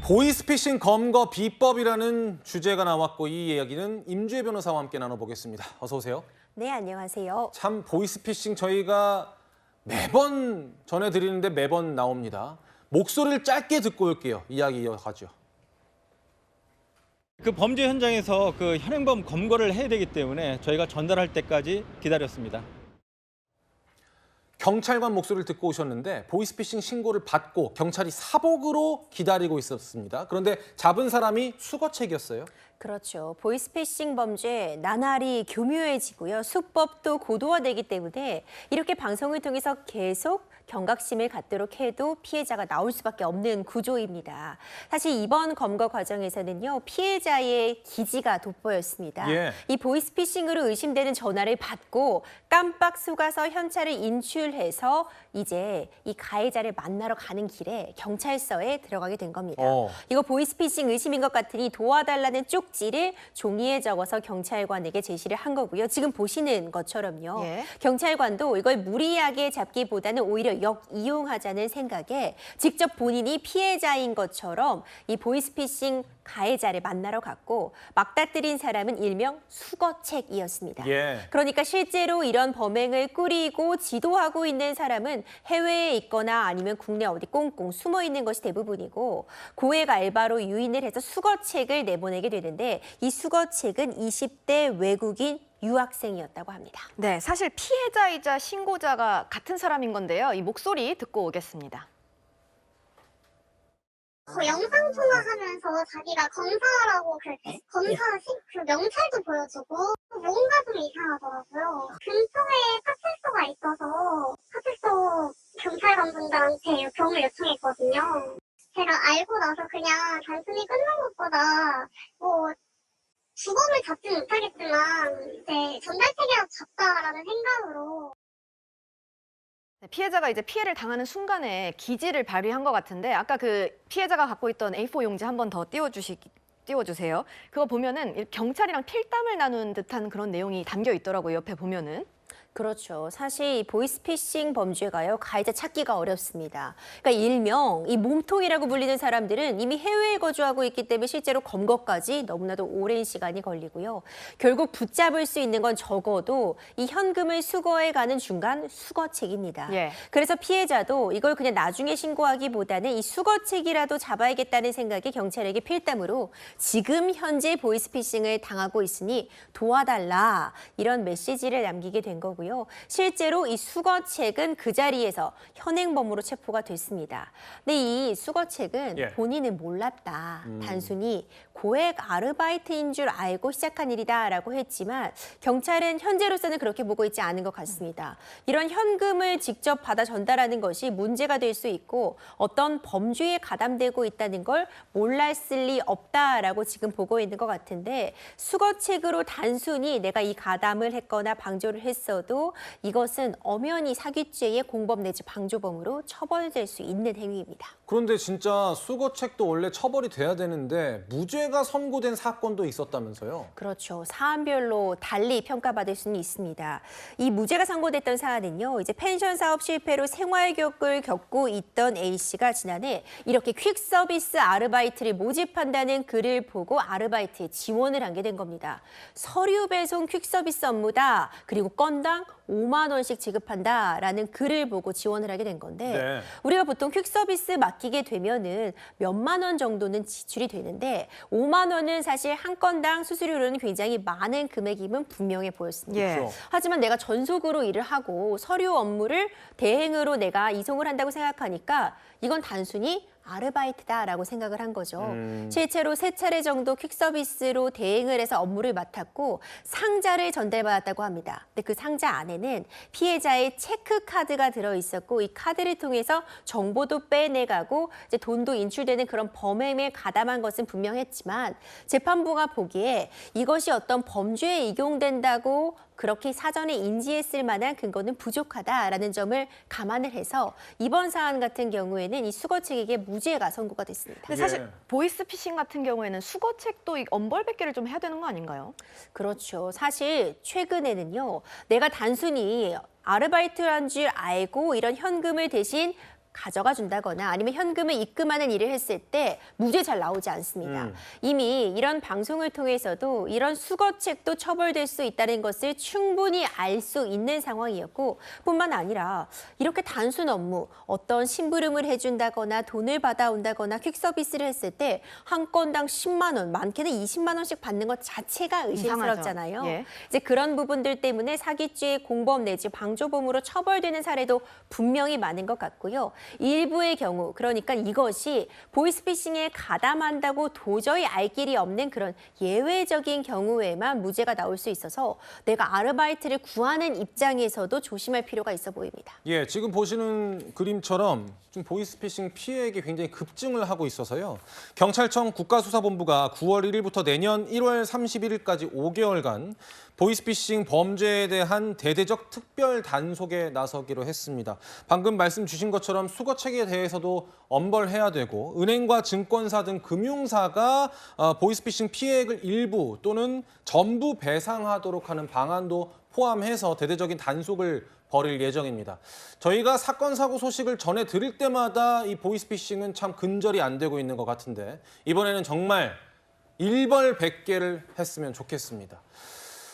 보이스피싱 검거 비법이라는 주제가 나왔고 이 이야기는 임주혜 변호사와 함께 나눠보겠습니다. 어서 오세요. 네, 안녕하세요. 참 보이스피싱 저희가 매번 전해드리는데 매번 나옵니다. 목소리를 짧게 듣고 올게요. 이야기 이어가죠. 그 범죄 현장에서 그 현행범 검거를 해야 되기 때문에 저희가 전달할 때까지 기다렸습니다. 경찰관 목소리를 듣고 오셨는데 보이스피싱 신고를 받고 경찰이 사복으로 기다리고 있었습니다. 그런데 잡은 사람이 수거책이었어요. 그렇죠. 보이스피싱 범죄 나날이 교묘해지고요. 수법도 고도화되기 때문에 이렇게 방송을 통해서 계속 경각심을 갖도록 해도 피해자가 나올 수밖에 없는 구조입니다. 사실 이번 검거 과정에서는요. 피해자의 기지가 돋보였습니다. 예. 이 보이스피싱으로 의심되는 전화를 받고 깜빡 속아서 현찰을 인출해서 이제 이 가해자를 만나러 가는 길에 경찰서에 들어가게 된 겁니다. 이거 보이스피싱 의심인 것 같으니 도와달라는 쪽지를 종이에 적어서 경찰관에게 제시를 한 거고요. 지금 보시는 것처럼요. 예. 경찰관도 이걸 무리하게 잡기보다는 오히려 역이용하자는 생각에 직접 본인이 피해자인 것처럼 이 보이스피싱 가해자를 만나러 갔고 막다뜨린 사람은 일명 수거책이었습니다. 예. 그러니까 실제로 이런 범행을 꾸리고 지도하고 있는 사람은 해외에 있거나 아니면 국내 어디 꽁꽁 숨어 있는 것이 대부분이고 고액 알바로 유인을 해서 수거책을 내보내게 되는데 이 수거책은 20대 외국인 유학생이었다고 합니다. 네, 사실 피해자이자 신고자가 같은 사람인 건데요. 이 목소리 듣고 오겠습니다. 영상 통화하면서 자기가 검사라고 그 명찰도 보여주고 뭔가 좀 이상하더라고요. 근처에 파출소가 있어서 파출소 경찰관분들한테 도움을 요청했거든요. 제가 알고 나서 그냥 단순히 끝난 것보다 뭐 주범을 잡지는 못하겠지만 이제 전달책이라도 잡자라는 생각으로 피해자가 이제 피해를 당하는 순간에 기지를 발휘한 것 같은데 아까 그 피해자가 갖고 있던 A4 용지 한 번 더 띄워주세요. 그거 보면은 경찰이랑 필담을 나눈 듯한 그런 내용이 담겨 있더라고요. 옆에 보면은. 그렇죠. 사실 이 보이스피싱 범죄가요, 가해자 찾기가 어렵습니다. 그러니까 일명 이 몸통이라고 불리는 사람들은 이미 해외에 거주하고 있기 때문에 실제로 검거까지 너무나도 오랜 시간이 걸리고요. 결국 붙잡을 수 있는 건 적어도 이 현금을 수거해 가는 중간 수거책입니다. 예. 그래서 피해자도 이걸 그냥 나중에 신고하기보다는 이 수거책이라도 잡아야겠다는 생각이 경찰에게 필담으로 지금 현재 보이스피싱을 당하고 있으니 도와달라 이런 메시지를 남기게 된 거고요. 실제로 이 수거책은 그 자리에서 현행범으로 체포가 됐습니다. 근데 이 수거책은 예. 본인은 몰랐다. 단순히 고액 아르바이트인 줄 알고 시작한 일이다라고 했지만 경찰은 현재로서는 그렇게 보고 있지 않은 것 같습니다. 이런 현금을 직접 받아 전달하는 것이 문제가 될 수 있고 어떤 범죄에 가담되고 있다는 걸 몰랐을 리 없다라고 지금 보고 있는 것 같은데 수거책으로 단순히 내가 이 가담을 했거나 방조를 했어도 이것은 엄연히 사기죄의 공범 내지 방조범으로 처벌될 수 있는 행위입니다. 그런데 진짜 수거책도 원래 처벌이 돼야 되는데 무죄가 선고된 사건도 있었다면서요? 그렇죠. 사안별로 달리 평가받을 수는 있습니다. 이 무죄가 선고됐던 사안은요. 이제 펜션 사업 실패로 생활격을 겪고 있던 A씨가 지난해 이렇게 퀵서비스 아르바이트를 모집한다는 글을 보고 아르바이트에 지원을 하게 된 겁니다. 서류 배송 퀵서비스 업무다. 그리고 건당 5만 원씩 지급한다라는 글을 보고 지원을 하게 된 건데 네. 우리가 보통 퀵서비스 맡기게 되면은 몇만 원 정도는 지출이 되는데 5만 원은 사실 한 건당 수수료로는 굉장히 많은 금액임은 분명해 보였습니다. 예. 그렇죠. 하지만 내가 전속으로 일을 하고 서류 업무를 대행으로 내가 이송을 한다고 생각하니까 이건 단순히 아르바이트다라고 생각을 한 거죠. 실제로 3차례 정도 퀵서비스로 대행을 해서 업무를 맡았고 상자를 전달받았다고 합니다. 근데 그 상자 안에는 피해자의 체크카드가 들어있었고 이 카드를 통해서 정보도 빼내가고 이제 돈도 인출되는 그런 범행에 가담한 것은 분명했지만 재판부가 보기에 이것이 어떤 범죄에 이용된다고 그렇게 사전에 인지했을 만한 근거는 부족하다라는 점을 감안을 해서 이번 사안 같은 경우에는 이 수거책에게 무죄가 선고가 됐습니다. 근데 사실 예. 보이스피싱 같은 경우에는 수거책도 이 엄벌백계를 좀 해야 되는 거 아닌가요? 그렇죠. 사실 최근에는요. 내가 단순히 아르바이트를 한 줄 알고 이런 현금을 대신 가져가 준다거나 아니면 현금을 입금하는 일을 했을 때 무죄 잘 나오지 않습니다. 이미 이런 방송을 통해서도 이런 수거책도 처벌될 수 있다는 것을 충분히 알 수 있는 상황이었고 뿐만 아니라 이렇게 단순 업무, 어떤 심부름을 해준다거나 돈을 받아온다거나 퀵 서비스를 했을 때 한 건당 10만 원, 많게는 20만 원씩 받는 것 자체가 의심스럽잖아요. 예. 이제 그런 부분들 때문에 사기죄, 공범 내지 방조범으로 처벌되는 사례도 분명히 많은 것 같고요. 일부의 경우, 그러니까 이것이 보이스피싱에 가담한다고 도저히 알 길이 없는 그런 예외적인 경우에만 무죄가 나올 수 있어서 내가 아르바이트를 구하는 입장에서도 조심할 필요가 있어 보입니다. 예, 지금 보시는 그림처럼 좀 보이스피싱 피해액이 굉장히 급증을 하고 있어서요. 경찰청 국가수사본부가 9월 1일부터 내년 1월 31일까지 5개월간 보이스피싱 범죄에 대한 대대적 특별 단속에 나서기로 했습니다. 방금 말씀 주신 것처럼 수거책에 대해서도 엄벌해야 되고 은행과 증권사 등 금융사가 보이스피싱 피해액을 일부 또는 전부 배상하도록 하는 방안도 포함해서 대대적인 단속을 벌일 예정입니다. 저희가 사건 사고 소식을 전해 드릴 때마다 이 보이스피싱은 참 근절이 안 되고 있는 것 같은데 이번에는 정말 일벌백계를 했으면 좋겠습니다.